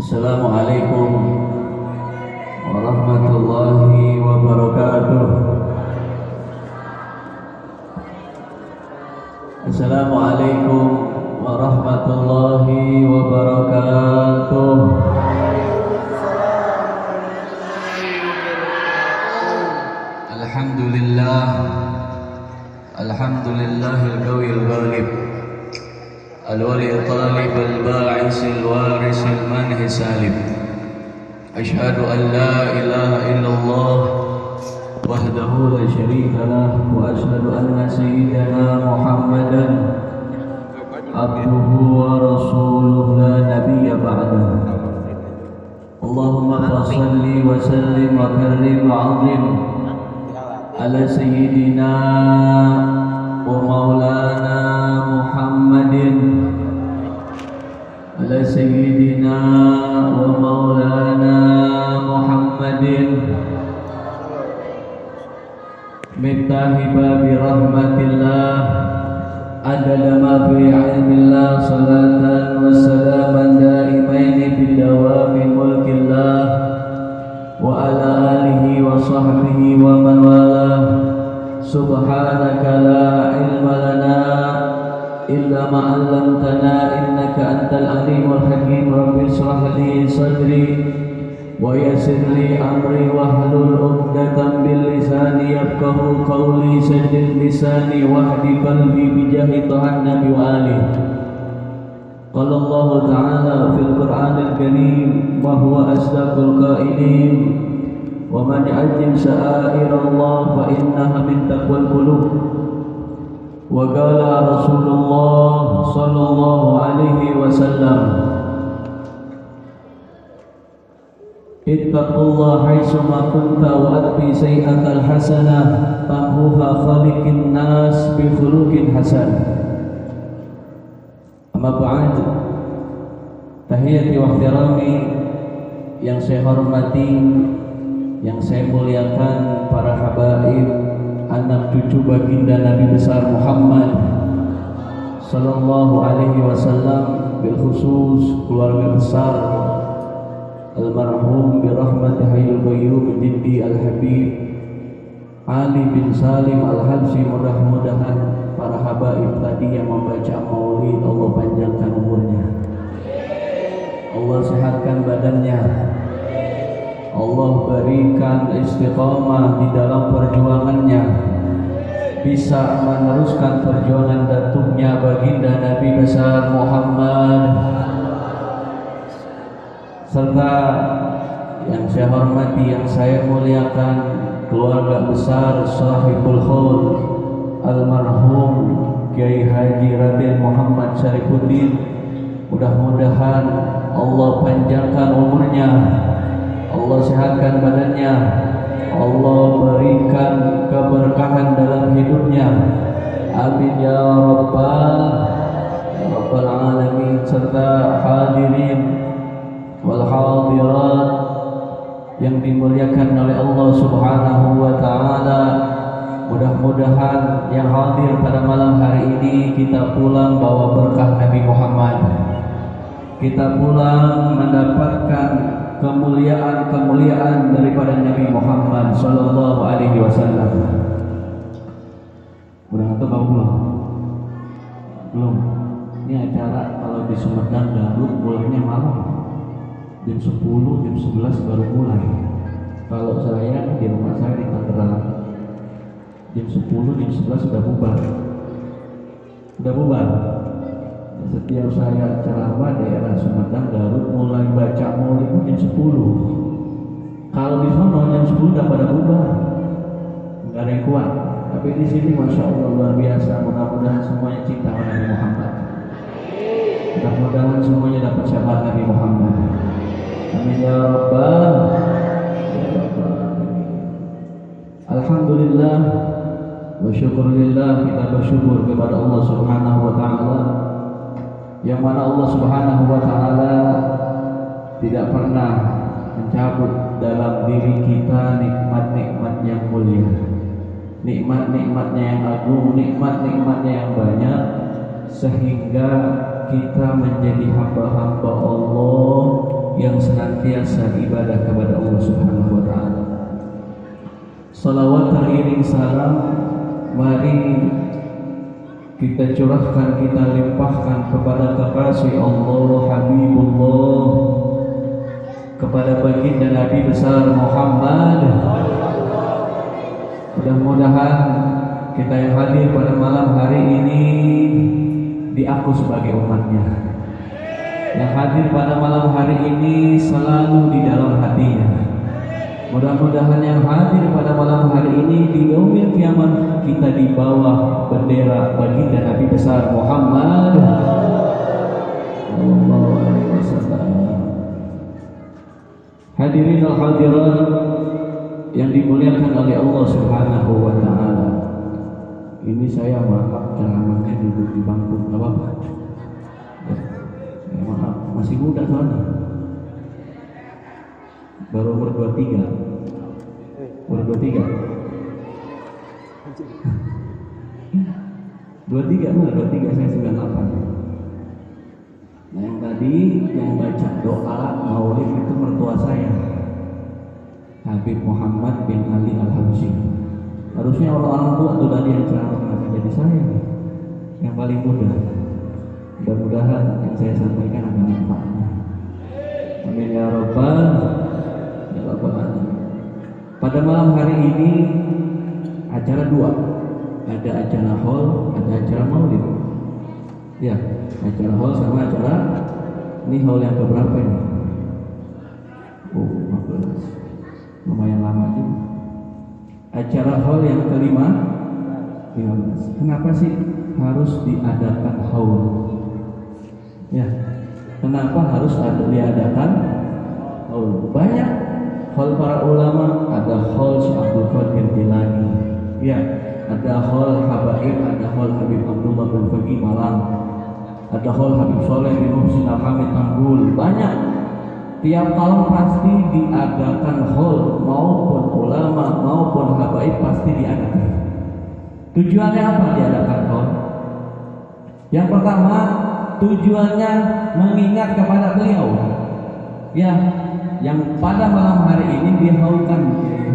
Assalamualaikum warahmatullahi wabarakatuh. Assalamualaikum warahmatullahi wabarakatuh. Alhamdulillah, alhamdulillahil qawiyil ghalib, al-wali talib al-ba'is al-waris al-manhi salim. Ashhadu an la ilaha illallah wahdahu la syarika lah, wa ashhadu anna sayyidana Muhammadan abduhu wa rasuluhu la nabiyya ba'dah. Allahumma salli wa sallim wa karrim wa 'azim ala sayyidina wa maulana Muhammadin, ala sayyidina wa maulana Muhammadin, miftahi babi rahmatillah, adada ma fi ilmillah, salatan wa salaman daimaini bidawami mulkillah, wa ala alihi wa sahbihi wa man walah. Subhanaka la ilma lana illa ma 'allamtana innaka antal alimul hakim. Rabbi shrah li sadri wa yassir li amri wahlul 'uqdatam min lisani yafqahu qawli. Saddid lisani wahdi qalbi bijahi tahan nabi wa alihi. Qala Allah ta'ala fil Qur'anil Karim wa huwa asdaqul qailin, wa man ya'zim sha'airallah fa innaha min taqwal qulub. Wa qala Rasulullah sallallahu alaihi wasallam, ittaqullaha haitsu ma kunta wa atbi sayyi'atal hasanah tamhuha, khaliqin nas bi khuluqin hasan. Amma ba'd, tahiyati wa ihtirami, yang saya hormati, yang saya muliakan para habaib, anak cucu baginda Nabi besar Muhammad sallallahu alaihi wasallam, bil khusus keluarga besar almarhum bi rahmati hayyul qayyum jiddi al-habib Ali bin Salim al-Habsyi. Mudah-mudahan para habaib tadi yang membaca maulid, Allah panjangkan umurnya, Allah sehatkan badannya, Allah berikan istiqamah di dalam perjuangannya, bisa meneruskan perjuangan datuknya baginda Nabi besar Muhammad. Serta yang saya hormati, yang saya muliakan, keluarga besar sahibul khaul almarhum Kiai Haji Raden Muhammad Syarifuddin. Mudah-mudahan Allah panjangkan umurnya, Allah sehatkan badannya, Allah berikan keberkahan dalam hidupnya. Amin ya rabbal alamin. Serta hadirin wal hadirat yang dimuliakan oleh Allah Subhanahu wa ta'ala. Mudah-mudahan yang hadir pada malam hari ini, kita pulang bawa berkah Nabi Muhammad, kita pulang mendapatkan kemuliaan daripada Nabi Muhammad sallallahu alaihi wasallam. Udah atau belum? Belum. Ini acara kalau di Sumedang Garut mulainya malam. Jam 10, jam 11 baru mulai. Kalau saya di rumah saya di Tangerang, jam 10, jam 11 sudah bubar. Sudah bubar. Setiap saya ceramah daerah Sumedang Garut mulai baca maulid jam 10. Kalau di sana jam 10 udah pada bubar, nggak ada yang kuat. Tapi di sini masya Allah luar biasa. Mudah-mudahan semuanya cinta Nabi Muhammad. Mudah-mudahan semuanya dapat syafaat Nabi Muhammad. Amin ya rabbal. Alhamdulillah wa syukurillah, kita bersyukur kepada Allah Subhanahu wa ta'ala, yang mana Allah Subhanahu wa ta'ala tidak pernah mencabut dalam diri kita nikmat-nikmat yang mulia, nikmat-nikmatnya yang agung, nikmat-nikmatnya yang banyak, sehingga kita menjadi hamba-hamba Allah yang senantiasa ibadah kepada Allah Subhanahu wa taala. Salawat teriring salam mari kita curahkan, kita limpahkan kepada kekasih Allah, Habibullah, kepada baginda Nabi besar Muhammad. Mudah-mudahan kita yang hadir pada malam hari ini diaku sebagai umatnya. Yang hadir pada malam hari ini selalu di dalam hatinya. Mudah-mudahan yang hadir pada malam hari ini di yaumil kiamat kita di bawah bendera baginda Nabi besar Muhammad sallallahu alaihi wasallam. Hadirin al hadirat yang dimuliakan oleh Allah Subhanahu wa taala. Ini saya maaf ceramahnya duduk di bangku, enggak apa-apa. Ya, maaf, masih muda soalnya. Baru umur 23. Umur 23. 23 mana? 23 saya 98. Nah yang tadi yang baca doa maulid itu mertua saya, Habib Muhammad bin Ali Al-Habsyi. Harusnya orang-orang tua itu tadi yang ceramah, jadi saya yang paling muda. Mudah-mudahan yang saya sampaikan ada manfaatnya. Amin ya rabbal alamin. Pada malam hari ini acara dua, ada acara hall, ada acara maulid. Ya, acara hall sama acara ini hall yang keberapa ini? Oh, 15. Lumayan lama juga. Acara hall yang kelima 15. Kenapa sih harus diadakan hall? Ya, kenapa harus diadakan hall? Banyak hall para ulama, ada hall Syekh Abdul Qadir Jilani, ya, ada hall Habaib, ada hall Habib Abdullah bin Faqih Malang, ada hall Habib Soleh bin Muhsin Al-Hamid Tanggul. Banyak. Tiap tahun pasti diadakan hall, maupun ulama maupun habaib pasti diadakan. Tujuannya apa diadakan hall? Yang pertama, tujuannya mengingat kepada beliau, ya, yang pada malam hari ini dihaulkan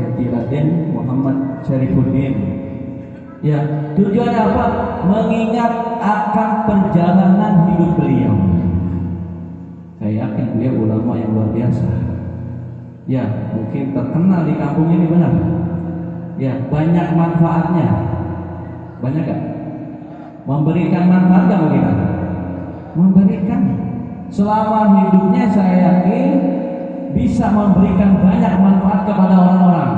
Haji Raden Muhammad Syarifuddin. Ya, tujuannya apa? Mengingat akan perjalanan hidup beliau. Saya yakin beliau ulama yang luar biasa. Ya, mungkin terkenal di kampung ini, benar. Ya, banyak manfaatnya. Banyak gak? Memberikan manfaat gak bagi kita? Memberikan. Selama hidupnya saya yakin bisa memberikan banyak manfaat kepada orang-orang.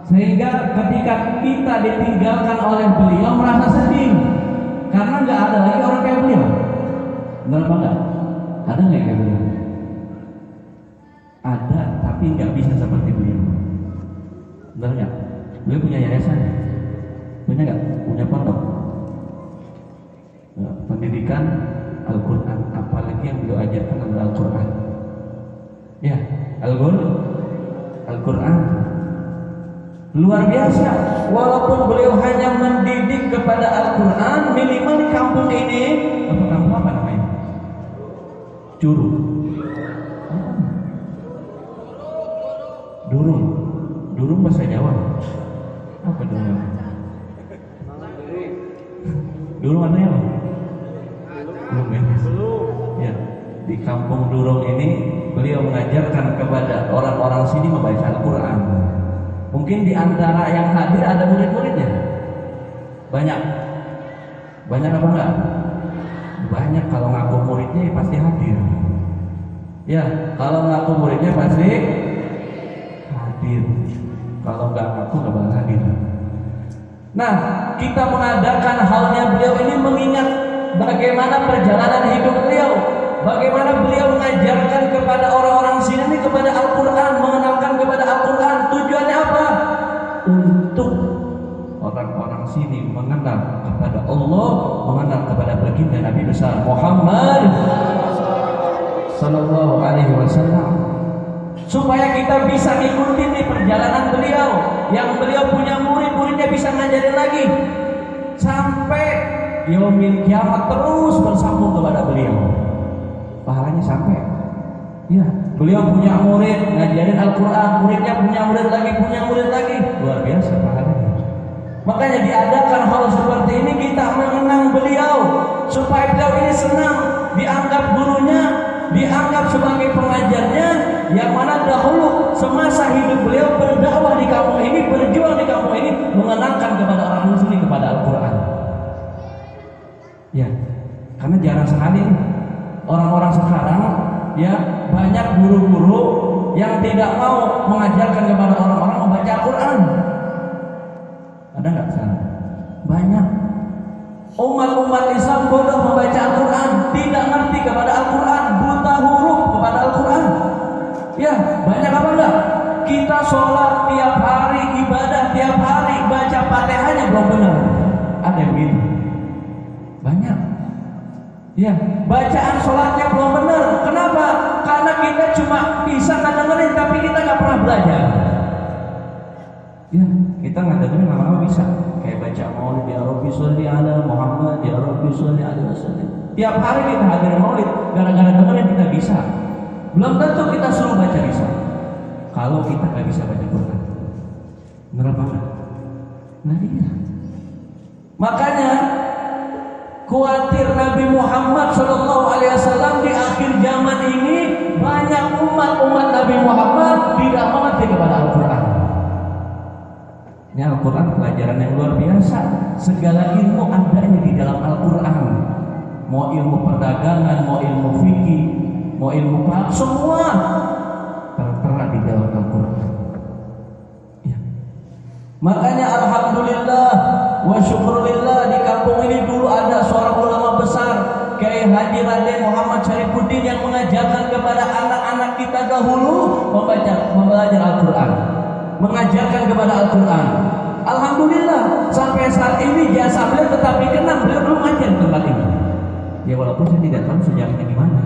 Sehingga ketika kita ditinggalkan oleh beliau merasa sedih, karena nggak ada lagi orang kayak beliau. Benar apa enggak? Ada nggak kayak beliau? Ada, tapi nggak bisa seperti beliau. Benar nggak? Beliau punya yayasan, punya nggak? Punya pondok, pendidikan Al-Quran, apalagi yang beliau ajarkan adalah Al-Quran. Ya, Al-Quran luar biasa. Walaupun beliau hanya mendidik kepada Al-Quran, minimal di kampung ini, kampung apa namanya? Curug. Durung bahasa Jawa. Apa durung? Durung artinya apa? Belum ya? Ya, di kampung Durung ini beliau mengajarkan kepada orang-orang sini membaca Al-Quran. Mungkin di antara yang hadir ada murid-muridnya. Banyak apa enggak? Banyak. Kalau ngaku muridnya pasti hadir. Ya, kalau ngaku muridnya pasti hadir. Kalau nggak ngaku nggak bakal hadir. Nah, kita mengadakan halnya beliau ini mengingat bagaimana perjalanan hidup beliau, bagaimana beliau mengajarkan kepada orang-orang sini ini kepada Al-Quran, mengenalkan kepada Al-Quran. Tujuannya apa? Untuk orang-orang sini mengenal kepada Allah, mengenal kepada baginda Nabi besar Muhammad sallallahu alaihi wasallam, supaya kita bisa ikuti di perjalanan beliau, yang beliau punya murid-muridnya bisa ngajarin lagi sampai yaumil kiamat, terus bersambung kepada beliau. Pahalanya sampai Ya, beliau punya murid ngajarin Al-Quran, muridnya punya murid lagi, luar biasa pahalanya. Makanya diadakan hal seperti ini, kita mengenang beliau supaya beliau ini senang, dianggap gurunya, dianggap sebagai pengajarnya, yang mana dahulu semasa hidup beliau berdakwah di kampung ini, berjuang di kampung ini, mengenangkan kepada orang muslim kepada Al-Quran. Ya, karena jarang sekali orang-orang sekarang, ya, banyak guru-guru yang tidak mau mengajarkan kepada orang-orang membaca Al-Quran. Ada nggak sana? Banyak. Umat-umat Islam bodoh membaca Al-Quran, tidak ngerti kepada Al-Quran, buta huruf kepada Al-Quran. Ya, banyak apa enggak? Kita sholat tiap hari, ibadah tiap hari, baca Fatihahnya belum benar. Ada yang begitu? Banyak. Ya, bacaan sholatnya belum benar. Kenapa? Karena kita cuma bisa ngedengerin, tapi kita nggak pernah belajar. Ya, kita ngedengerin lama-lama bisa. Kayak baca maulid, ya Rabbi sholli ala Muhammad, ya Rabbi sholli alaihi wasallam. Tiap hari kita hadir maulid, gara-gara dengerin kita bisa. Belum tentu kita suruh baca bisa. Kalau kita nggak bisa baca Quran, benar banget. Nah iya. Makanya khawatir Nabi Muhammad SAW di akhir zaman ini banyak umat Nabi Muhammad tidak mengerti kepada Al-Quran. Ini Al-Quran pelajaran yang luar biasa. Segala ilmu adanya di dalam Al-Quran. Mau ilmu perdagangan, mau ilmu fikih, mau ilmu paham, semua tertera di dalam Al-Quran. Ya. Makanya alhamdulillah wa syukurillah, di kampung ini dulu ada seorang ulama besar, Kiai Haji Raden Muhammad Syarifuddin, yang mengajarkan kepada anak-anak kita dahulu belajar Al-Quran, mengajarkan kepada Al-Quran. Alhamdulillah sampai saat ini jasa beliau tetap dikenang. Beliau belum ngajar di tempat ini. Ya walaupun saya tidak tahu sejarahnya gimana.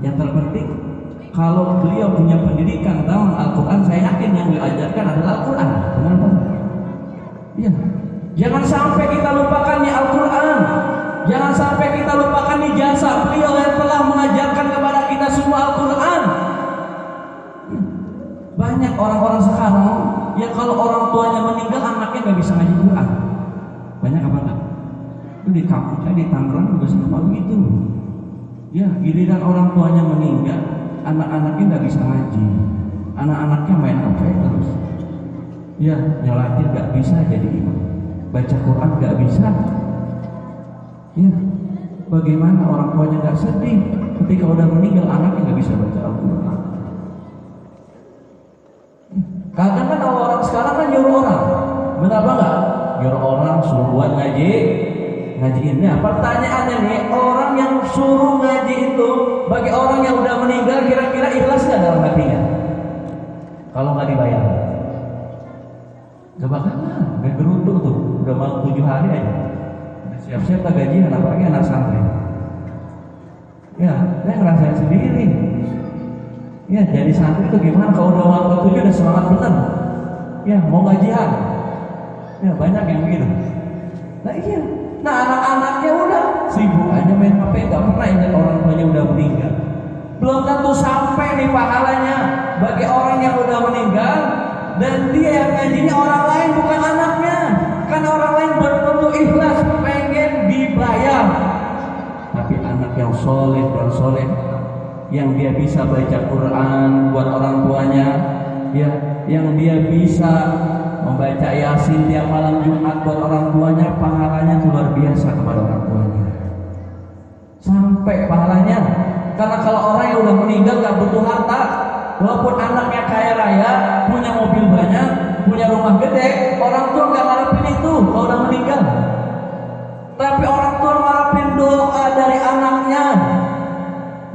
Yang terpenting kalau beliau punya pendidikan dalam Al-Quran, saya yakin yang diajarkan adalah Al-Quran. Benar kan? Iya. Jangan sampai kita lupakan nih Al-Quran. Jangan sampai kita lupakan nih jasa beliau yang telah mengajarkan kepada kita semua Al-Quran. Banyak orang-orang sekarang yang kalau orang tuanya meninggal, anaknya nggak bisa ngaji Quran. Banyak apa enggak? Itu di kampung saya di Tangerang juga sama begitu. Ya, giliran orang tuanya meninggal, anak-anaknya nggak bisa ngaji. Anak-anaknya main HP terus. Ya, nyolatin nggak bisa jadi imam. Baca Quran nggak bisa. Ya, bagaimana orang tuanya nggak sedih ketika udah meninggal anaknya nggak bisa baca Al-Quran? Kadang kan orang sekarang kan nyuruh orang, benar apa enggak? Nyuruh orang suruh buat ngajiin. Nah, pertanyaannya nih, orang yang suruh ngaji itu bagi orang yang udah meninggal, kira-kira ikhlas nggak dalam hatinya? Kalau nggak dibayar, gak bakal, gak geruntuk tuh, udah mau 7 hari aja, siap-siap tak gajian, apalagi anak santri. Ya, saya ngerasain sendiri. Ya, jadi santri itu gimana kalau udah mau 7 udah semangat bener. Ya, mau gajian. Ya, banyak yang begitu. Nah iya. Nah, anak-anaknya udah sibuk aja main HP, gak pernah ingat orang tuanya udah meninggal. Belum tentu sampai nih pahalanya bagi orang yang udah meninggal, dan dia yang ngajinya orang lain bukan anaknya. Kan orang lain betul-betul ikhlas pengen dibayar. Tapi anak yang soleh dan soleh, yang dia bisa baca Quran buat orang tuanya, ya, yang dia bisa membaca Yasin tiap malam Jumat buat orang tuanya, pahalanya luar biasa kepada orang tuanya. Sampai pahalanya, karena kalau orang yang udah meninggal gak butuh harta, walaupun anaknya kaya raya, punya mobil banyak, punya rumah gede, orang tua gak ngarepin itu kalau udah meninggal. Tapi orang tua ngarepin doa dari anaknya,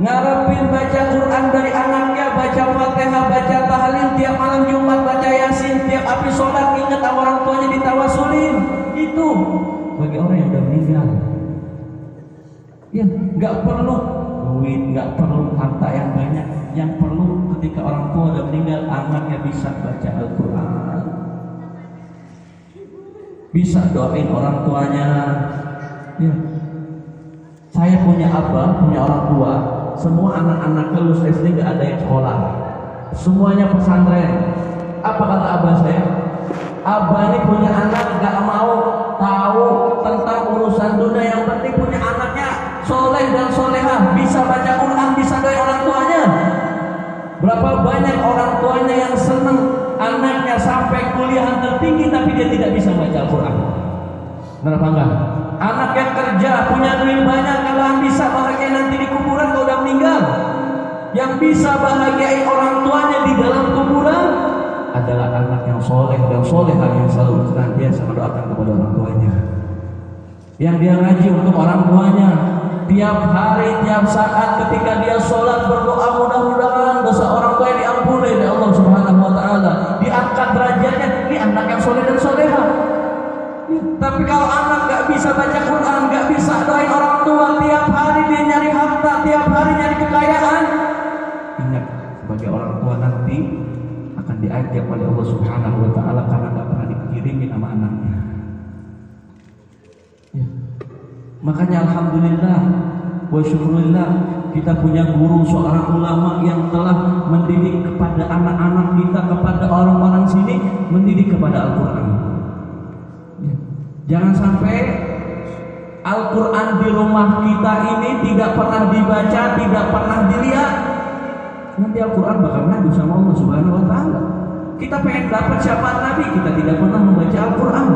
ngarepin baca Quran dari anaknya, baca Fatihah, baca tahlil tiap malam Jumat, baca Yasin tiap habis sholat, ingat orang tuanya ditawasulin. Itu bagi orang yang udah meninggal. Ya, nggak perlu duit, nggak perlu harta yang banyak. Yang perlu ketika orang tua udah meninggal, anaknya bisa baca Al-Quran, bisa doain orang tuanya. Ya, saya punya abah, punya orang tua, semua anak-anak lulus SD gak ada yang sekolah, semuanya pesantren. Apa kata abah saya? Abah ini punya anak gak mau tahu tentang urusan dunia, yang penting punya anaknya soleh dan solehah, bisa baca Quran, bisa doain orang tuanya. Berapa banyak orang tuanya yang senang anaknya sampai kuliah tertinggi tapi dia tidak bisa baca Al-Quran. Kenapa enggak? Anak yang kerja punya duit banyak, kalau yang bisa bahagia nanti di kuburan kalau udah meninggal. Yang bisa bahagiain orang tuanya di dalam kuburan adalah anak yang soleh dan solehah, yang selalu senantiasa mendoakan kepada orang tuanya, yang dia ngaji untuk orang tuanya tiap hari, tiap saat. Ketika dia sholat berdoa, mudah-mudahan dosa orang tua diampuni oleh Allah Subhanahu wa Ta'ala, diangkat derajatnya. Ini anak yang soleh dan solehah. Tapi kalau anak gak bisa baca Quran, gak bisa doain orang tua, tiap hari dia nyari harta, tiap hari nyari kekayaan, ingat sebagai orang tua nanti akan diajak oleh Allah Subhanahu wa Ta'ala karena gak pernah dikirimin sama anaknya. Ya. Makanya alhamdulillah wa syukurillah, kita punya guru, seorang ulama yang telah mendidik kepada anak-anak kita, kepada orang-orang sini, mendidik kepada Al-Quran. Ya. Jangan sampai Al-Quran di rumah kita ini tidak pernah dibaca, tidak pernah dilihat. Nanti Al-Quran bakal ngadu sama Allah Subhanahu wa Ta'ala. Kita pengen dapat syafaat Nabi, kita tidak pernah membaca Al-Quran.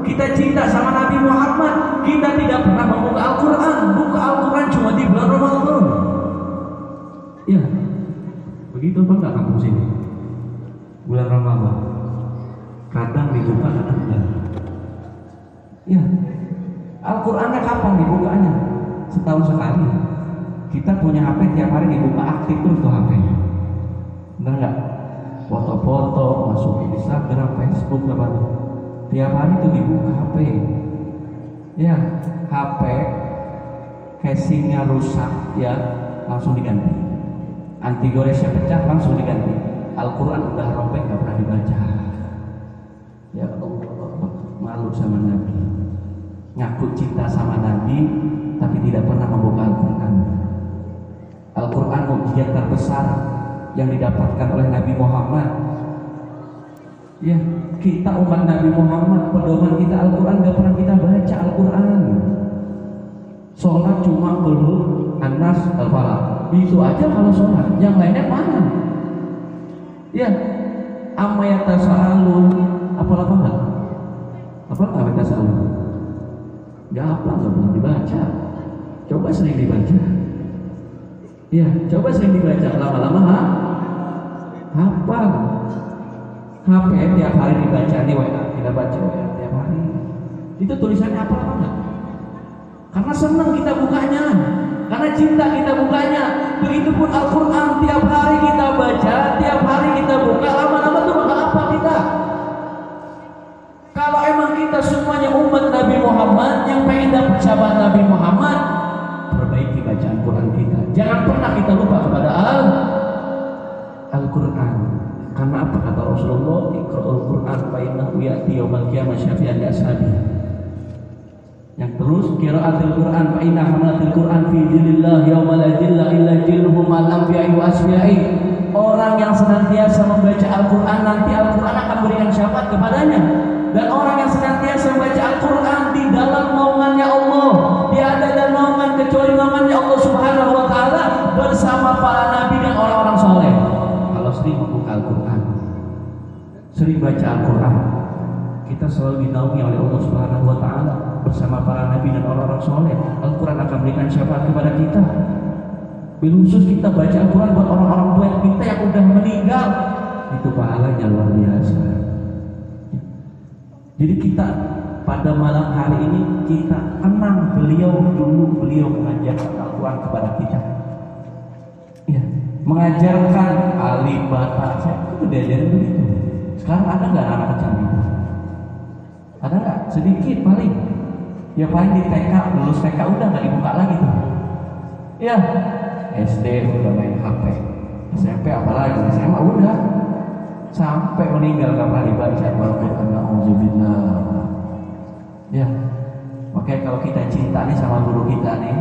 Kita cinta sama Nabi Muhammad, kita tidak pernah membuka Al-Quran. Buka Al-Quran cuma di bulan Ramadan. Ya, begitu Pak nggak kampus ini? Bulan Ramadan kadang dibuka, kadang tidak. Ya, Al-Qurannya kapan dibukanya? Setahun sekali. Kita punya HP, tiap hari dibuka, aktif terus tuh HP-nya. Benar nggak? Foto-foto masuk di Instagram, Facebook, apa tuh? Tiap hari itu dibuka HP. Ya, HP casingnya rusak, ya langsung diganti. Anti goresnya pecah, langsung diganti. Al-Quran udah robek, nggak pernah dibaca. Ya Allah, malu sama Nabi. Ngaku cinta sama Nabi, tapi tidak pernah membuka Al-Quran. Al-Quran mukjizat terbesar yang didapatkan oleh Nabi Muhammad. Ya, kita umat Nabi Muhammad, pedoman kita Al-Quran, gak pernah kita baca Al-Quran. Sholat cuma Qul An-Nas, Al-Falaq, itu aja kalau sholat. Yang lainnya mana? Ya, amma yatasaalun, apa enggak? Apa yatasaalun? Gak apa, gak pernah dibaca. Coba sering dibaca. Ya, coba sering dibaca, lama-lama hafal. HP tiap hari dibaca, nih WA kita baca WA tiap hari. Itu tulisannya apa enggak? Karena senang kita bukanya, karena cinta kita bukanya. Begitupun Al-Quran, tiap hari kita baca, tiap hari kita buka, lama-lama tuh bakal apa kita? Kalau emang kita semuanya umat Nabi Muhammad yang pengen dapat syafaat Nabi Muhammad, perbaiki bacaan Quran kita. Jangan pernah kita lupa kepada Al-Quran. Karena apa kata Rasulullah? Iqra'ul Quran fa innahu ya'ti yaumal qiyamah syafi'an li ashabi. Yang terus qira'atul Quran fa inna hamalatul Quran fi dhillillah yaumal la dhilla illa dhilluhum al-anbiya'i wa asfiya'i. Orang yang senantiasa membaca Al-Quran, nanti Al-Quran akan berikan syafaat kepadanya. Dan orang yang senantiasa membaca Al-Quran di dalam naungannya Allah, tiada ada naungan kecuali naungannya Allah Subhanahu wa Ta'ala, bersama para nabi dan orang-orang soleh. Kalau sering membuka Al-Quran, sering baca Al-Quran, kita selalu dinaungi oleh Allah Subhanahu wa Ta'ala bersama para nabi dan orang-orang soleh. Al-Quran akan berikan syafaat kepada kita. Khusus kita baca Al-Quran buat orang-orang tua kita yang udah meninggal, itu pahalanya luar biasa. Jadi kita pada malam hari ini kita kenang beliau mengajarkan Al-Quran kepada kita. Ya, mengajarkan alif bata, saya itu diajarin begitu. Sekarang ada nggak anak kecil gitu? Ada nggak? Sedikit paling. Ya paling di TK, lulus TK udah nggak dibuka lagi tuh. Ya, SD udah main HP, SMP apalagi, SMA udah, sampai meninggal nggak pernah dibaca Al-Quran. Alhamdulillah. Ya, makanya kalau kita cinta nih sama guru kita nih,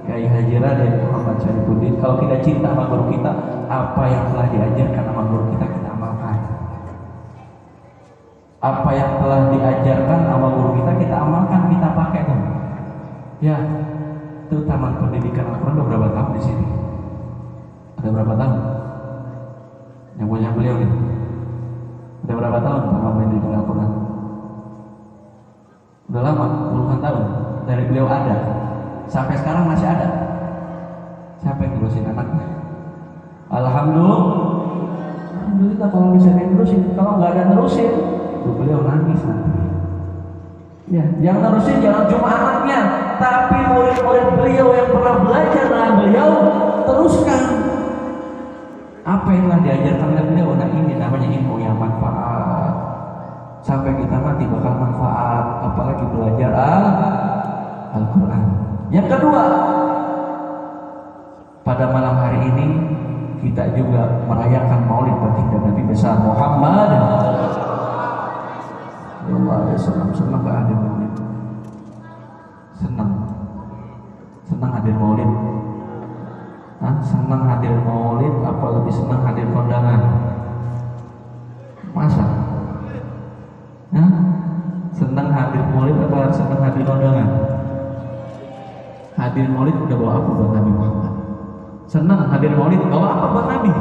Kiai Haji Raden Muhammad Syarifuddin, kalau kita cinta sama guru kita, apa yang telah diajarkan sama guru kita amalkan. Apa yang telah diajarkan sama guru kita amalkan, kita pakai tuh. Ya, itu Taman Pendidikan Al-Quran udah berapa tahun di sini? Ada berapa tahun? Yang punya beliau nih. Ada berapa tahun Taman Pendidikan Al-Quran? Udah lama, puluhan tahun. Dari beliau ada, sampai sekarang masih ada. Siapa yang nerusin anaknya? Alhamdulillah kalau bisa nerusin. Kalau nggak ada nerusin, beliau nangis nanti. Ya, yang nerusin jangan cuma anaknya, tapi murid-murid beliau yang pernah belajar dengan beliau, teruskan apa yang telah diajarkan oleh beliau. Nah, ini namanya ilmu yang manfaat. Sampai kita mati bakal manfaat, apalagi belajar Al-Quran. Yang kedua, pada malam hari ini kita juga merayakan Maulid baginda Nabi besar Muhammad sallallahu alaihi wasallam. Senang gak hadir Maulid? Senang hadir Maulid? Senang hadir Maulid apa lebih senang hadir kondangan? Masa? Senang hadir Maulid apa senang hadir kondangan? Hadir Maulid udah bawa apa buat Nabi Muhammad? Senang hadir Maulid bawa apa buat Nabi?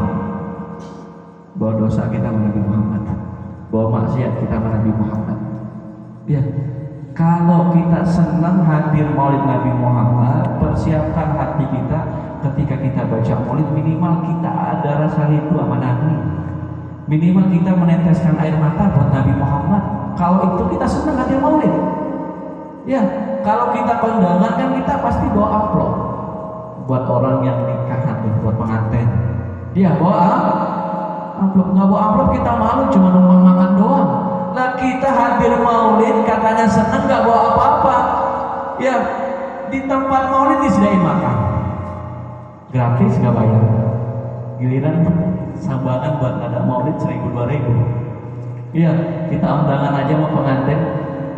Bawa dosa kita sama Nabi Muhammad, bawa maksiat kita sama Nabi Muhammad. Ya, kalau kita senang hadir Maulid Nabi Muhammad, persiapkan hati kita ketika kita baca Maulid, minimal kita ada rasa rindu sama Nabi. Minimal kita meneteskan air mata buat Nabi Muhammad. Kalau itu kita senang hadir Maulid. Ya, kalau kita kondangan kan kita pasti bawa amplop buat orang yang nikahan, buat pengantin. Dia bawa amplop, nggak bawa amplop kita malu, cuma numpang makan doang. Lah kita hadir Maulid katanya senang, nggak bawa apa-apa. Ya, di tempat Maulid disediain makan, gratis nggak bayar. Giliran sambangan buat ada Maulid 1.000-2.000. Iya, kita undangan aja mau pengantin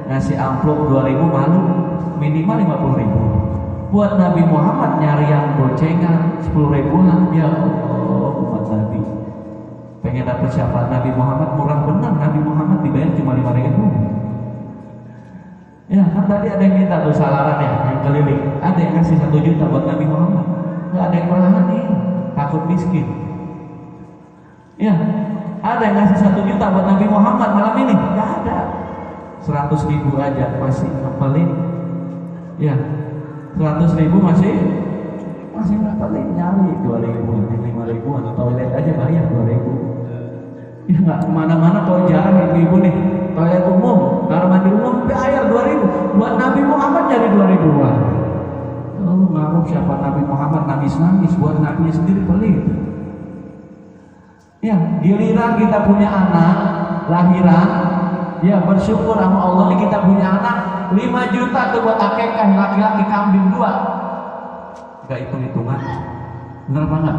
ngasih amplop 2.000 malu, minimal 50.000. Buat Nabi Muhammad nyari yang gocengan 10.000-an, ya Allah, umat Nabi pengen dapat siapa? Nabi Muhammad murah benar. Nabi Muhammad dibayar cuma 5.000. Ya kan tadi ada yang minta tuh salaran ya, yang keliling, ada yang ngasih 1 juta buat Nabi Muhammad, nggak ada yang pernah nih, takut miskin. Ya, ada yang ngasih 1 juta buat Nabi Muhammad malam ini? Nggak ada. 100.000 aja masih ngepelin. Ya, 100.000 masih ngepelin, nyari 2.000, 5.000, atau toilet aja bayar 2.000. Ya nggak kemana-mana, kalau jarang ibu-ibu nih toilet umum, kamar mandi umum bayar 2.000. Buat Nabi Muhammad jadi 2.000-an. Lalu ngaruh siapa Nabi Muhammad nangis-nangis, buat Nabi sendiri pelit. Ya, giliran kita punya anak lahiran, ya bersyukur sama Allah nih kita punya anak 5 juta tuh buat akekah, laki-laki kambing 2. Gak hitung-hitungan, bener apa enggak?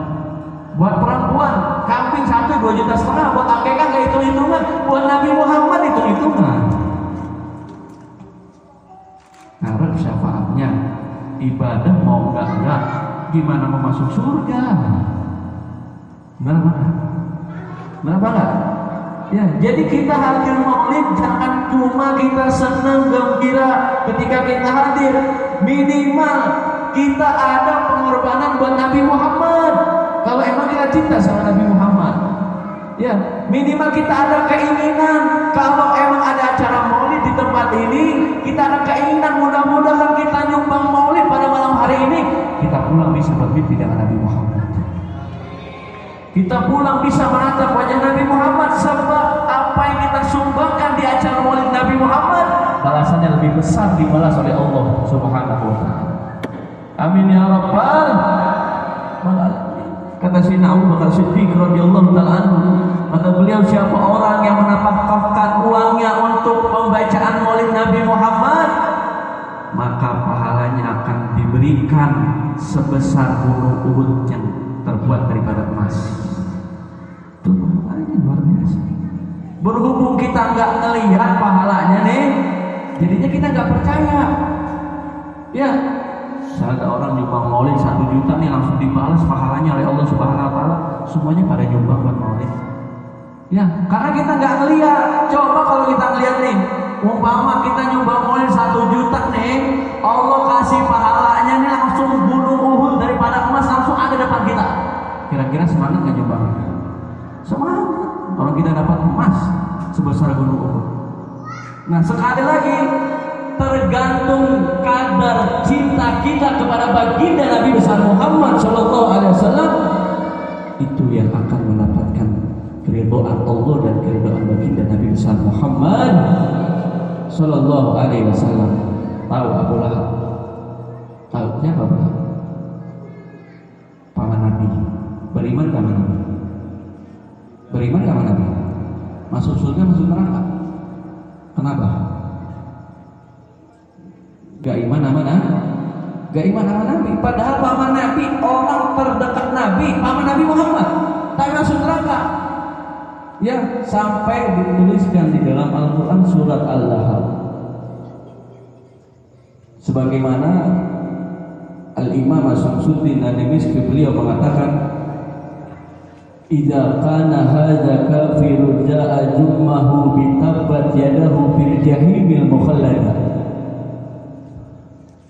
Buat perempuan kambing 1 2,5 juta, buat akekah gak hitung-hitungan. Buat Nabi Muhammad hitung-hitungan. Harap syafaatnya, ibadah mau enggak, gimana mau masuk surga? Bener apa enggak? Kenapa enggak? Ya, jadi kita hadir Maulid jangan cuma kita senang gembira ketika kita hadir, minimal kita ada pengorbanan buat Nabi Muhammad. Kalau emang kita cinta sama Nabi Muhammad, ya minimal kita ada keinginan. Kalau emang ada acara Maulid di tempat ini, kita ada keinginan mudah-mudahan kita nyumbang Maulid pada malam hari ini, kita pulang bisa bermimpi dengan Nabi Muhammad. Kita pulang bisa menatap wajah Nabi Muhammad, sebab apa yang kita sumbangkan di acara Maulid Nabi Muhammad balasannya lebih besar dibalas oleh Allah Subhanahu wa taala. Amin ya rabbal alamin. Kata Sayyidina Abu Bakar Siddiq radhiyallahu taala anhu, kata beliau, siapa orang yang menafkahkan uangnya untuk pembacaan Maulid Nabi Muhammad, maka pahalanya akan diberikan sebesar gunung Uhud yang terbuat daripada emas. Itu pahalanya luar biasa. Berhubung kita nggak ngelihat pahalanya nih, jadinya kita nggak percaya. Ya, Misalnya ada orang nyumbang maulid 1 juta nih, langsung dibalas pahalanya oleh Allah Subhanahu wa taala. Semuanya pada nyumbang buat maulid. Ya, karena kita nggak ngeliat. Coba kalau kita ngeliat nih, umpama kita nyumbang maulid 1 juta nih, Allah kasih pahalanya nih langsung gunung Uhud daripada emas langsung ada depan kita. Kira-kira semangat nggak nyumbang? Semangat. Orang kita dapat emas sebesar gunung Uhud. Nah, sekali lagi tergantung kadar cinta kita kepada baginda Nabi besar Muhammad Shallallahu Alaihi Wasallam, itu yang akan mendapatkan keridhaan Allah dan keridhaan baginda Nabi besar Muhammad Shallallahu Alaihi Wasallam. Tahu Abu Lahab? Tahu siapa Abu Lahab? Paman Nabi. Beriman sama Nabi. Beriman sama Nabi. Masuk surga, masuk neraka. Kenapa? Gak iman sama Nabi. Gak iman sama Nabi. Padahal paman Nabi, orang terdekat Nabi, paman Nabi Muhammad, tapi masuk neraka. Ya, sampai dituliskan di dalam Al-Quran surat Al-Lahab. Sebagaimana Al-Imam Syamsuddin An-Nimiski beliau mengatakan, idza kana hadza kafirun jaa jummahu bi tabbat yadahu fil jahimil mukhallada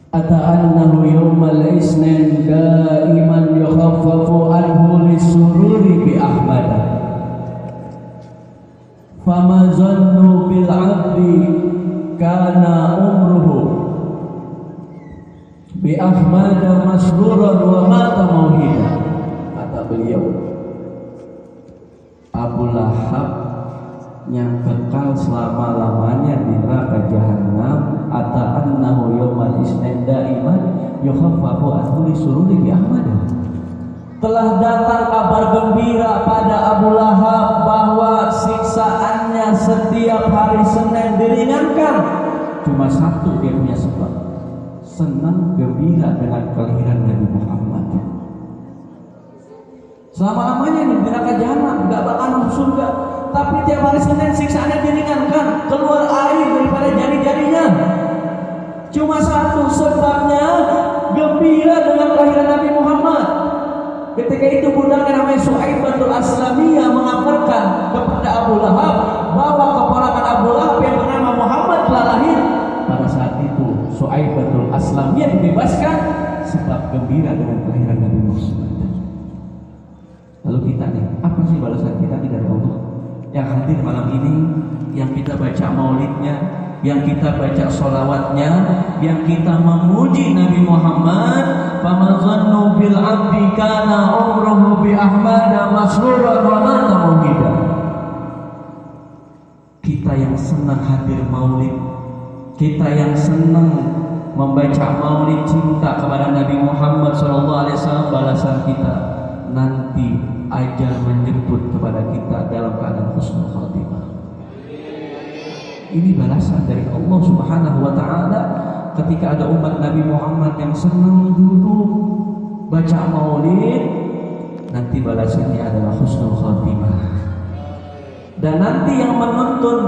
ata annahu yawmal isnin daiman yukhaffafu anhu lisururi bi ahmada fama zannu bil abdi kana umruhu bi ahmada masruran wa mata mauhida. Kata beliau, Abu Lahab yang kekal selama-lamanya di neraka jahanam, ata annahu yawmal isnin daiman yukhaffafu anhu lisururi bi ahmad. Telah datang kabar gembira pada Abu Lahab bahwa siksaannya setiap hari Senin diringankan. Cuma satu dia punya sebab, senang gembira dengan kelahiran Nabi Muhammad. Selama-lamanya di neraka jahanam, gak bakal masuk surga. Tapi tiap hari Senin siksaannya diringankan, keluar air daripada jari-jarinya. Cuma satu sebabnya, gembira dengan kelahiran Nabi Muhammad. Ketika itu budaknya namanya Su'aibatul Aslamiyah mengabarkan kepada Abu Lahab bahwa keponakan Abu Lahab yang bernama Muhammad telah lahir. Pada saat itu Su'aibatul Aslamiyah dibebaskan sebab gembira dengan kelahiran Nabi Muhammad. Lalu kita nih, apa sih balasan kita dari Allah? Yang hadir malam ini, yang kita baca maulidnya, yang kita baca sholawatnya, yang kita memuji Nabi Muhammad. Famazannu bil abdi kana umruhu bi ahmada masruran wa mata mauhida. Kita yang senang hadir maulid, kita yang senang membaca maulid cinta kepada Nabi Muhammad SAW, balasan kita nanti ajal menjemput kepada kita dalam keadaan husnul khatimah. Ini balasan dari Allah Subhanahu wa taala ketika ada umat Nabi Muhammad yang senang dulu baca maulid, nanti balasannya adalah husnul khatimah. Dan nanti yang menuntun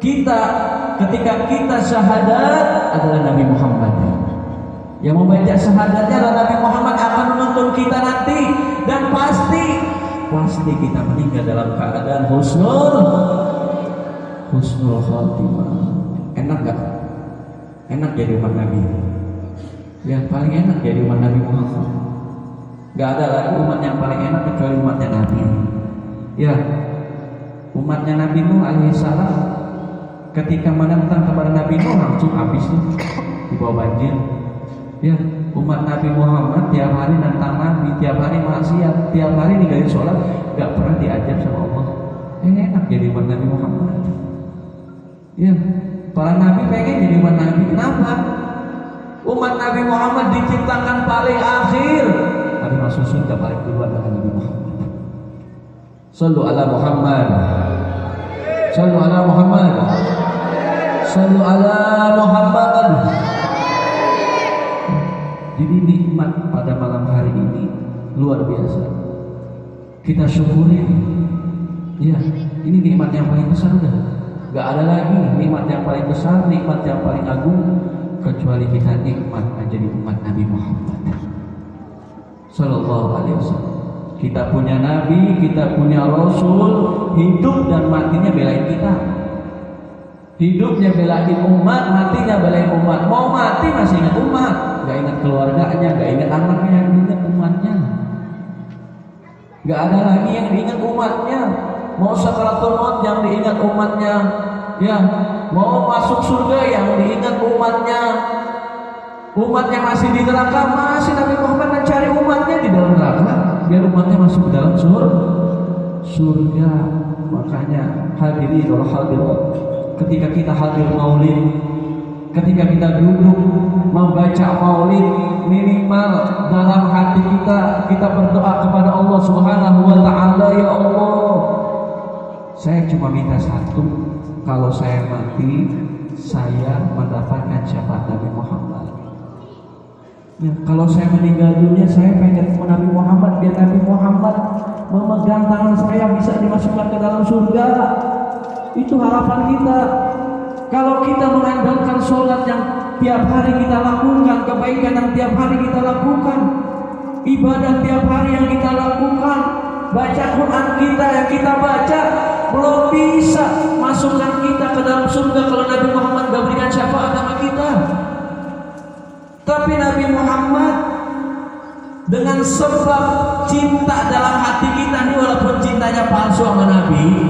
kita ketika kita syahadat adalah Nabi Muhammad. Yang membaca syahadatnya adalah Nabi Muhammad akan menuntun kita nanti, dan pasti kita meninggal dalam keadaan husnul khatimah. Enak gak? Enak jadi umat Nabi. Yang paling enak jadi umat Nabi Muhammad. Gak ada lagi umat yang paling enak kecuali umatnya Nabi. Ya, umatnya Nabi Nuh alaihissalam ketika menentang kepada Nabi Nuh langsung habis nih di bawah banjir. Ya, umat Nabi Muhammad tiap hari nentang Nabi, tiap hari maksiat, tiap hari ninggalin sholat, gak pernah diajar sama Allah. Enak jadi umat Nabi Muhammad. Ya, para Nabi pengen jadi umat Nabi. Kenapa? Umat Nabi Muhammad diciptakan paling akhir, tapi masuk surga paling duluan dengan Nabi Muhammad. Sallu ala Muhammad. Sallu ala Muhammad. Sallu ala Muhammad. Jadi nikmat pada malam hari ini luar biasa. Kita syukuri. Ya, ini nikmat yang paling besar udah. Gak ada lagi nikmat yang paling besar, nikmat yang paling agung kecuali kita nikmat menjadi umat Nabi Muhammad Sallallahu Alaihi Wasallam. Kita punya Nabi, kita punya Rasul, hidup dan matinya belain kita. Hidupnya belain umat, matinya belain umat. Mau mati masih ingat umat, gak ingat keluarganya, gak ingat anaknya, yang diingat umatnya. Gak ada lagi yang diingat umatnya. Mau sakaratul maut yang diingat umatnya, ya. Mau masuk surga yang diingat umatnya. Umatnya masih di neraka, masih Nabi Muhammad mencari umatnya di dalam neraka biar umatnya masuk ke dalam surga. Makanya hadirin wal hadirat, ketika kita hadir maulid, ketika kita duduk membaca maulid, minimal dalam hati kita berdoa kepada Allah Subhanahu wa taala, ya Allah, saya cuma minta satu, kalau saya mati saya mendapatkan syafaat Nabi Muhammad. Ya, kalau saya meninggal dunia, saya pengen ketemu Nabi Muhammad, biar Nabi Muhammad memegang tangan saya bisa dimasukkan ke dalam surga. Itu harapan kita. Kalau kita mengandalkan sholat yang tiap hari kita lakukan, kebaikan yang tiap hari kita lakukan, ibadah tiap hari yang kita lakukan, baca Quran kita yang kita baca, belum bisa masukkan kita ke dalam surga kalau Nabi Muhammad gak berikan syafaat sama kita. Tapi Nabi Muhammad dengan sebab cinta dalam hati kita ini, walaupun cintanya palsu sama Nabi,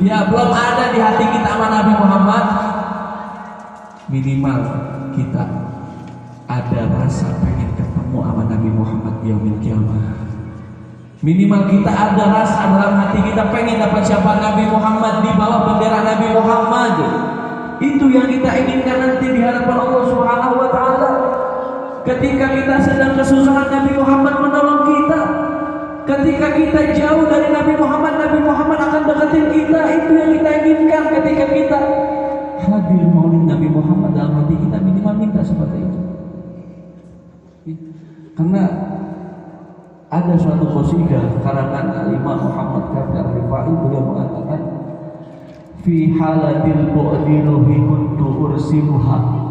ya belum ada di hati kita sama Nabi Muhammad, minimal kita ada rasa pengen ketemu sama Nabi Muhammad di yaumil qiyamah. Minimal kita ada rasa dalam hati kita pengen dapat syafaat Nabi Muhammad, di bawah bendera Nabi Muhammad. Itu yang kita inginkan nanti di hadapan Allah Subhanahu wa taala. Ketika kita sedang kesusahan, Nabi Muhammad menolong kita. Ketika kita jauh dari Nabi Muhammad, Nabi Muhammad akan deketin kita. Itu yang kita inginkan ketika kita hadir maulid Nabi Muhammad dalam hati kita, minimal minta seperti itu. Karena ada suatu qasidah karangan Imam Muhammad Kafir Rifai, beliau mengatakan, fi halatil bu'di ruhi kuntu ursiluha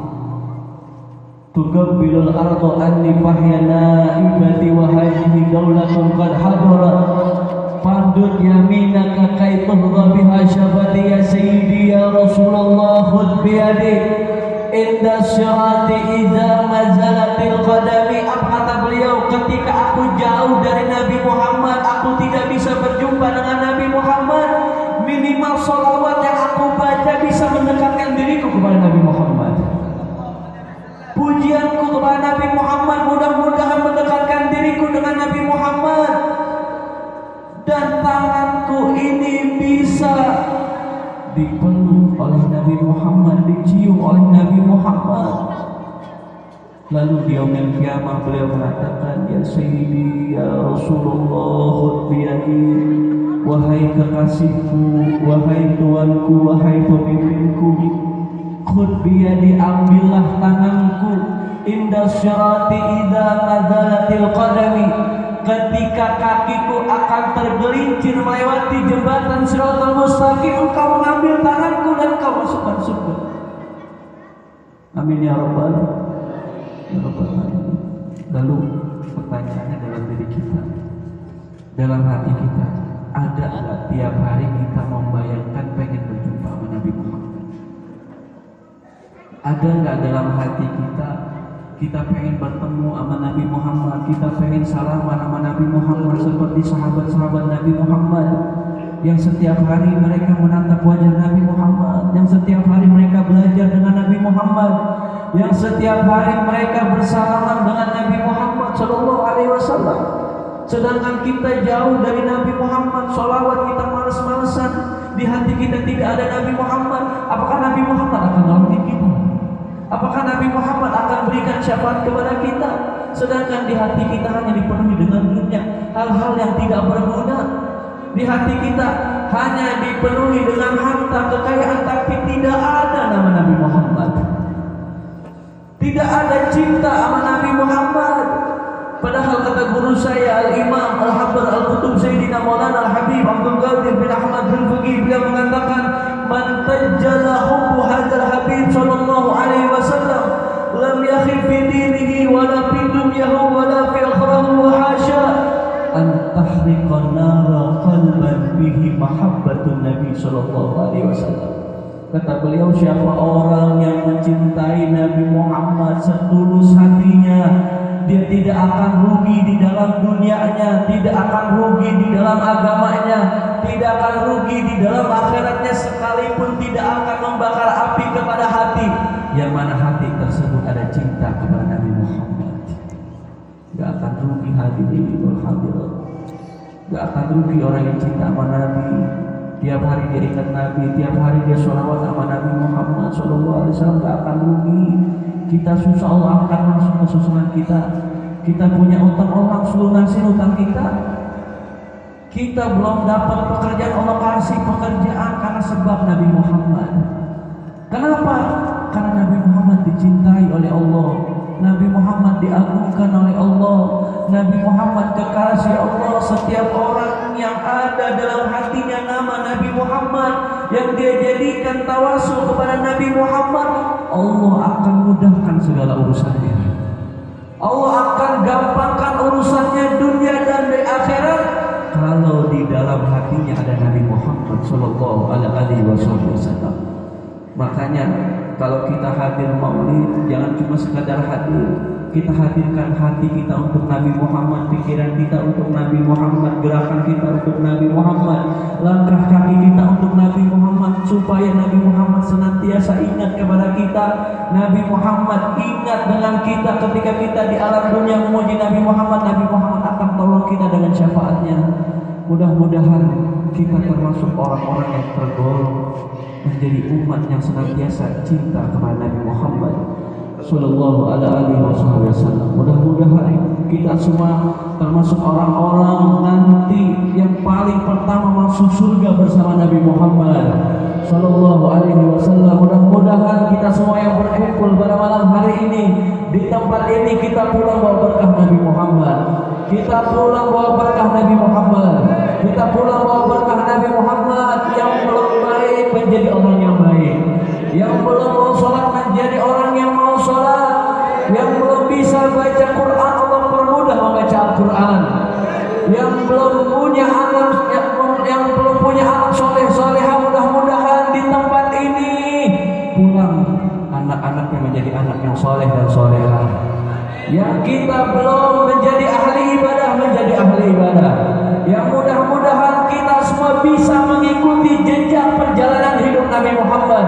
tukabbilul ardu anni fahya naibati wa hadhihi daulatun qad hadarat pandud yaminaka kaituhdha biha syabati ya sayyidi ya Rasulullah khud biyadi inda syirati idza mazalatil qadami. Kata beliau, ketika aku jauh dari Nabi Muhammad, aku tidak bisa berjumpa dengan Nabi Muhammad, minimal sholawat yang aku baca bisa mendekatkan diriku kepada Nabi Muhammad. Pujianku kepada Nabi Muhammad mudah-mudahan mendekatkan diriku dengan Nabi Muhammad. Dan tanganku ini bisa dipeluk oleh Nabi Muhammad, dicium oleh Nabi Muhammad. Lalu di yaumil qiyamah beliau mengatakan, ya Sayyidi ya Rasulullah khud biyadi, wahai kekasihku, wahai tuanku, wahai pemimpinku, khud biyadi, ambillah tanganku, inda syirati idza nazalatil qadami, ketika kakiku akan tergelincir melewati jembatan Shiratal Mustaqim, engkau mengambil tanganku dan engkau masukkan surga. Amin ya rabbal alamin. Lalu pertanyaannya dalam diri kita, dalam hati kita, ada nggak tiap hari kita membayangkan pengen berjumpa dengan Nabi Muhammad? Ada nggak dalam hati kita pengen bertemu sama Nabi Muhammad, kita pengen salaman sama Nabi Muhammad seperti sahabat-sahabat Nabi Muhammad yang setiap hari mereka menatap wajah Nabi Muhammad, yang setiap hari mereka belajar dengan Nabi Muhammad, yang setiap hari mereka bersalaman dengan Nabi Muhammad Sallallahu Alaihi Wasallam. Sedangkan kita jauh dari Nabi Muhammad, sholawat kita males-malesan, di hati kita tidak ada Nabi Muhammad. Apakah Nabi Muhammad akan nolongin kita? Apakah Nabi Muhammad akan berikan syafaat kepada kita? Sedangkan di hati kita hanya dipenuhi dengan dunia, hal-hal yang tidak berguna. Di hati kita hanya dipenuhi dengan harta, kekayaan, tapi tidak ada nama Nabi Muhammad. Tidak ada cinta sama Nabi Muhammad. Padahal kata guru saya Al-Imam Al-Habib Al-Qutub Sayyidina Maulana Al-Habib Abdul Qadir bin Ahmad bin Faqih, beliau mengatakan, man tajjala hubbu hadzal habib sallallahu alaihi wasallam ahriqan nara qalban bihi mahabbatun Nabi sallallahu alaihi wasallam. Kata beliau, siapa orang yang mencintai Nabi Muhammad setulus hatinya, dia tidak akan rugi di dalam dunianya, tidak akan rugi di dalam agamanya, tidak akan rugi di dalam akhiratnya, sekalipun tidak akan membakar api kepada hati yang mana hati tersebut ada cinta kepada Nabi Muhammad. Gak akan rugi hati ini berhadirat. Gak akan rugi orang yang cinta sama Nabi. Tiap hari dia ingat Nabi, tiap hari dia sholawat sama Nabi Muhammad SAW. Gak akan rugi. Kita susah, Allah akan langsung kesusahan kita. Kita punya utang, Allah lunasin utang kita. Kita belum dapat pekerjaan, Allah kasih pekerjaan karena sebab Nabi Muhammad. Kenapa? Karena Nabi Muhammad dicintai oleh Allah, Nabi Muhammad diagungkan oleh Allah, Nabi Muhammad kekasih Allah. Setiap orang yang ada dalam hatinya nama Nabi Muhammad, yang dia jadikan tawasul kepada Nabi Muhammad, Allah akan mudahkan segala urusannya. Allah akan gampangkan urusannya dunia dan di akhirat kalau di dalam hatinya ada Nabi Muhammad sallallahu alaihi wasallam. Makanya kalau kita hadir maulid, jangan cuma sekadar hadir. Kita hadirkan hati kita untuk Nabi Muhammad, pikiran kita untuk Nabi Muhammad, gerakan kita untuk Nabi Muhammad, langkah kaki kita untuk Nabi Muhammad, supaya Nabi Muhammad senantiasa ingat kepada kita. Nabi Muhammad ingat dengan kita ketika kita di alam dunia memuji Nabi Muhammad. Nabi Muhammad akan tolong kita dengan syafaatnya. Mudah-mudahan kita termasuk orang-orang yang tergolong menjadi umat yang senantiasa cinta kepada Nabi Muhammad sallallahu alaihi wasallam. Mudah-mudahan kita semua termasuk orang-orang nanti yang paling pertama masuk surga bersama Nabi Muhammad sallallahu alaihi wasallam. Mudah-mudahan kita semua yang berkumpul pada malam hari ini di tempat ini, kita pulang bawa berkah Nabi Muhammad. Kita pulang bawa berkah Nabi Muhammad. Kita pulang bawa berkah Nabi Muhammad. Yang belum baik menjadi orang yang baik. Yang belum mau sholat menjadi orang yang mau sholat. Yang belum bisa baca Quran, Allah permudah membaca Al-Quran. Yang belum punya anak, yang belum punya anak soleh-soleha, mudah-mudahan di tempat ini pulang anak-anak yang menjadi anak yang soleh dan soleha. Yang kita belum menjadi ahli ibadah, menjadi ahli ibadah. Yang mudah-mudahan kita semua bisa mengikuti jejak perjalanan hidup Nabi Muhammad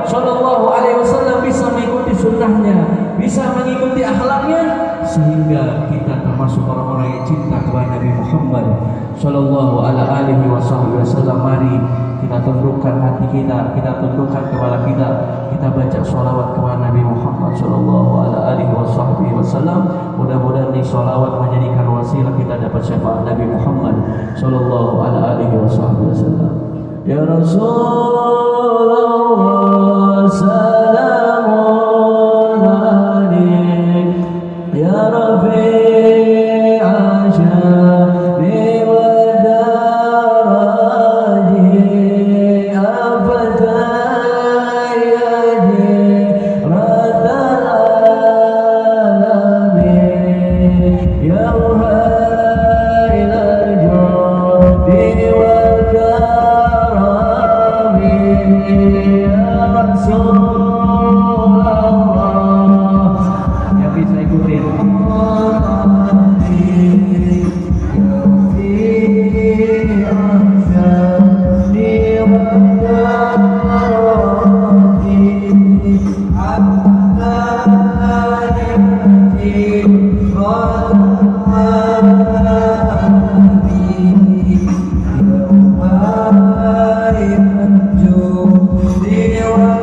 sallallahu alaihi wasallam, bisa mengikuti sunnahnya, bisa mengikuti akhlaknya, sehingga kita termasuk orang-orang yang cinta kepada Nabi Muhammad sallallahu alaihi wasallam. Mari kita tundukkan hati kita tundukkan kepala kita baca sholawat kepada Nabi Muhammad sallallahu alaihi wasallam. Mudah-mudahan ini sholawat menjadikan wasilah kita dapat syafaat Nabi Muhammad sallallahu alaihi wasallam. Ya Rasulullah salamun alaik, ya Rafi'a syari wa daraji, afatayadi ratal alamin, ya uhailal jodi wal karami, ya Rasulullah. Yang bisa ikutin Dewa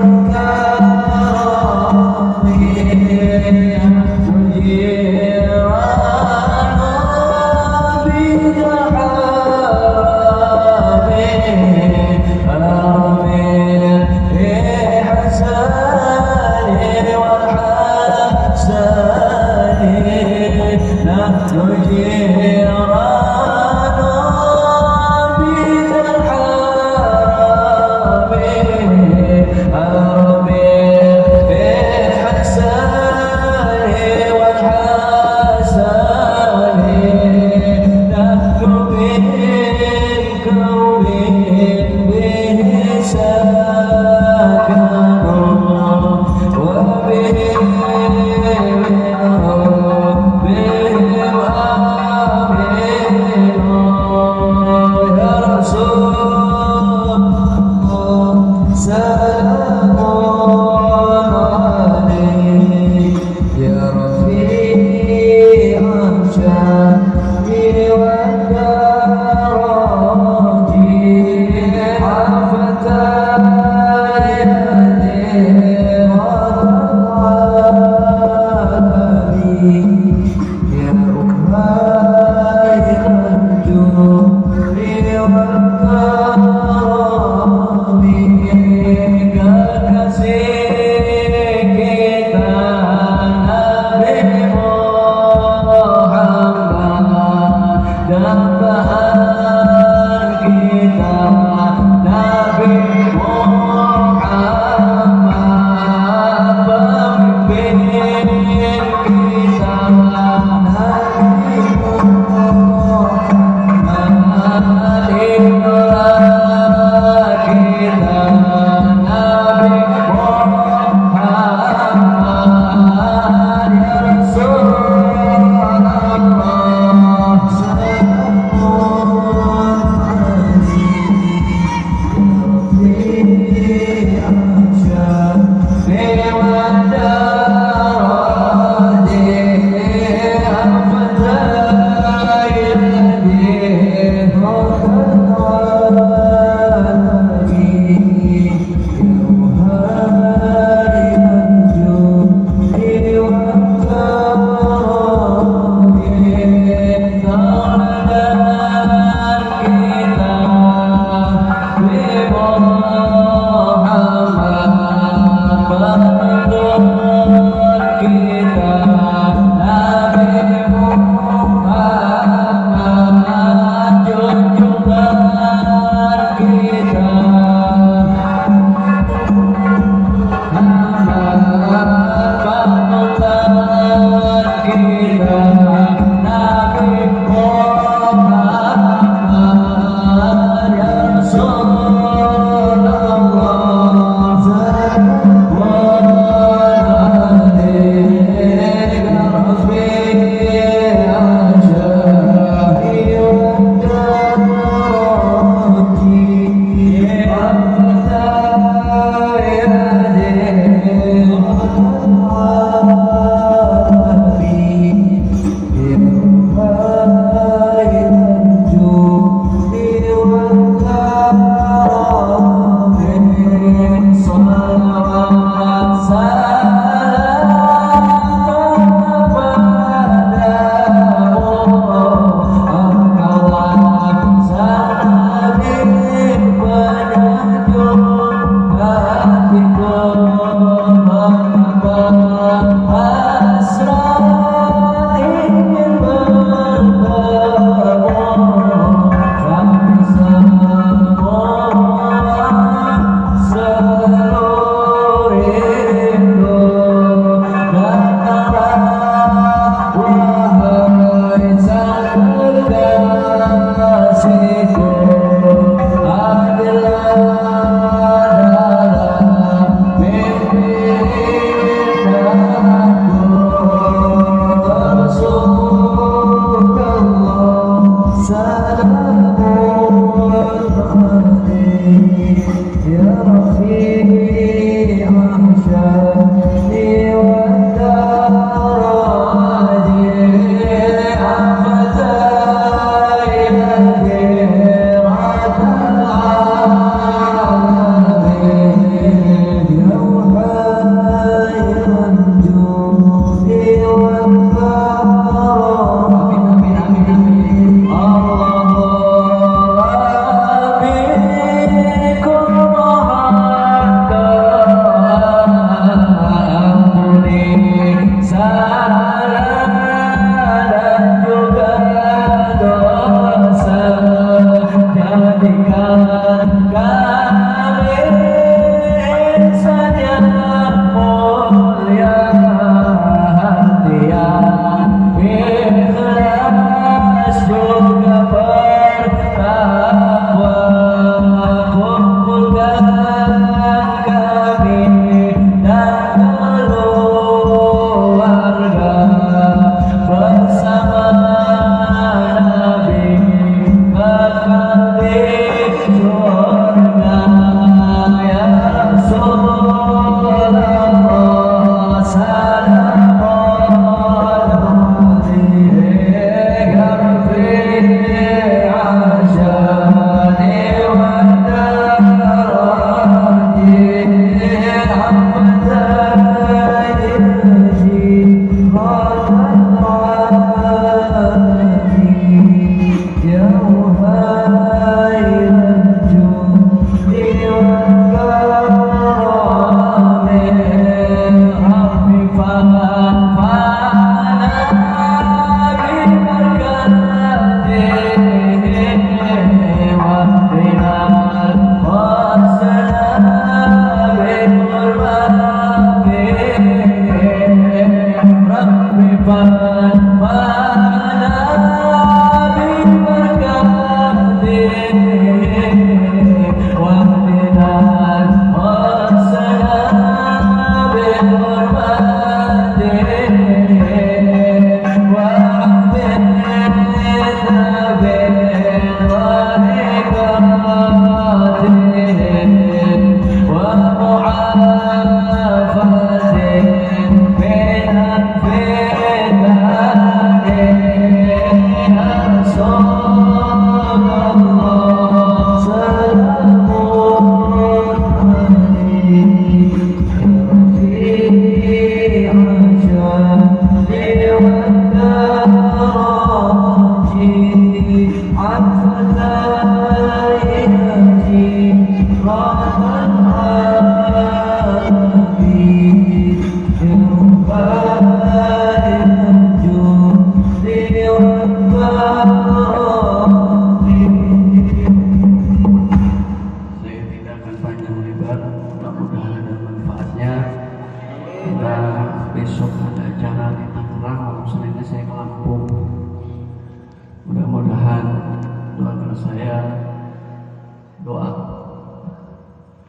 doa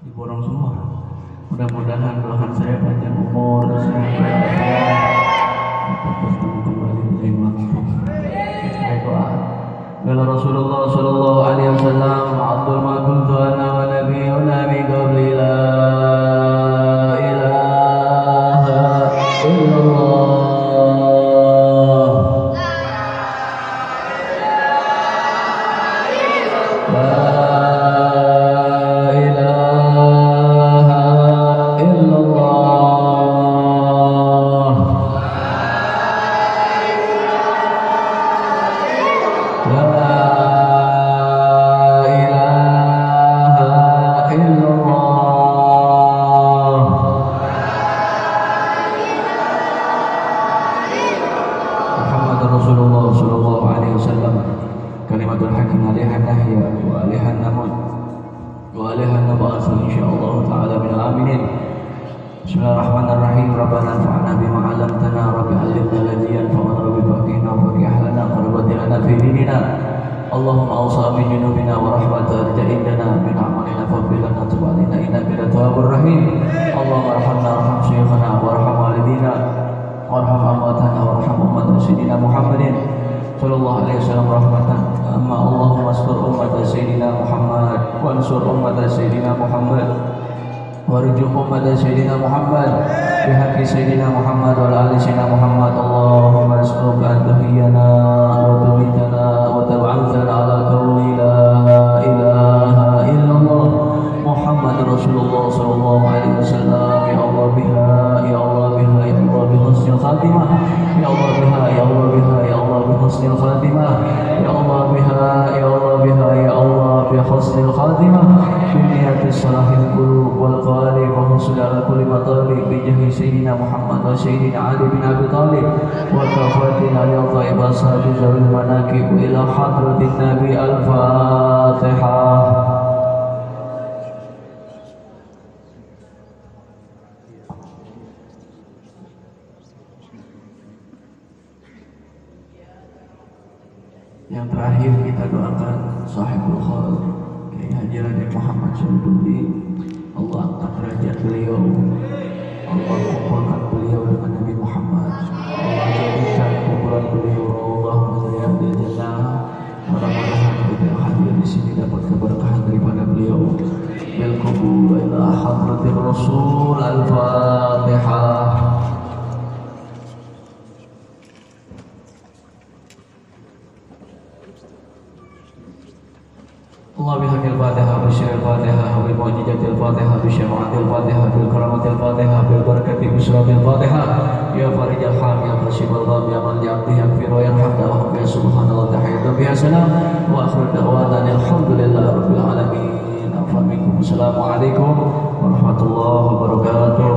diborong semua. Mudah-mudahan doakan saya panjang umur, sehat bertemu kembali dengan langsung. Saya doa. Qala Rasulullah sallallahu alaihi wasallam, "Abdul ma kuntu ana wa nabiyyuna min qabli la ilaha illallah." Bismillahirrahmanirrahim. Rabbana anfa'na bima 'allamtana, rabbi 'allimna alladhi yanfa'una, rabbi faqihna faqih lana qurrata lana fi dinina. Allahumma awsa min junubina wa rahmata arja'indana min a'malina faghfir lana tub 'alaina innaka antat tawwabur rahim. Allahumma arhamna warham shaykhana warham walidina warham amwatana warham ummat sayyidina Muhammadin sallallahu alaihi wasallam rahmatan. Amma Allahumma askur ummat sayyidina Muhammad wa ansur ummat sayyidina Muhammad warjuh ummat sayyidina Muhammad bihaqqi sayyidina Muhammad wa ala ali sayyidina Muhammad. Allahumma as'aluka an tuhyiyana wa tumitana wa tab'athana ala qawli la ilaha illallah Muhammad Rasulullah sallallahu alaihi wasallam. Ya Allah biha, ya Allah biha, ya Allah bi husnil khatimah. Ya Allah biha, ya Allah biha, ya Allah bi husnil khatimah. Ya Allah biha, ya Allah biha, ya Allah bi husnil khatimah. Biniyati salahil qulub wal qalib wa husul ala kulli matalib bi jahi sayyidina Muhammad wa sayyidina Ali bin Abi Thalib wa kafatina li dhaib ashabi zawil manaqib ila hadratin Nabi. Al-Fatihah. Yang terakhir kita doakan sahibul khair Kiai Haji Raden Muhammad Syaifuddin. Allah angkat derajat beliau, Allah kumpulkan beliau dengan Nabi Muhammad, Allah jadikan kumpulan beliau Allah menjadi jannah. Mudah-mudahan kita yang hadir di sini dapat keberkahan daripada beliau. Bil qabul ila hadratir Rasul. Al-Fatihah. Allah bihaqil Fatihah, bisyiril Fatihah, bil mu'jizatil Fatihah, bisyafa'atil Fatihah, bil karamatil Fatihah, bil barakati bisratil Fatihah. Ya farijal ham, ya kashifal gham, ya man ya'ti yakfir wa yarham, wa ya subhanallah tahiyyatu biha salam wa akhiru da'wana alhamdulillahi rabbil alamin. Assalamualaikum warahmatullahi wabarakatuh.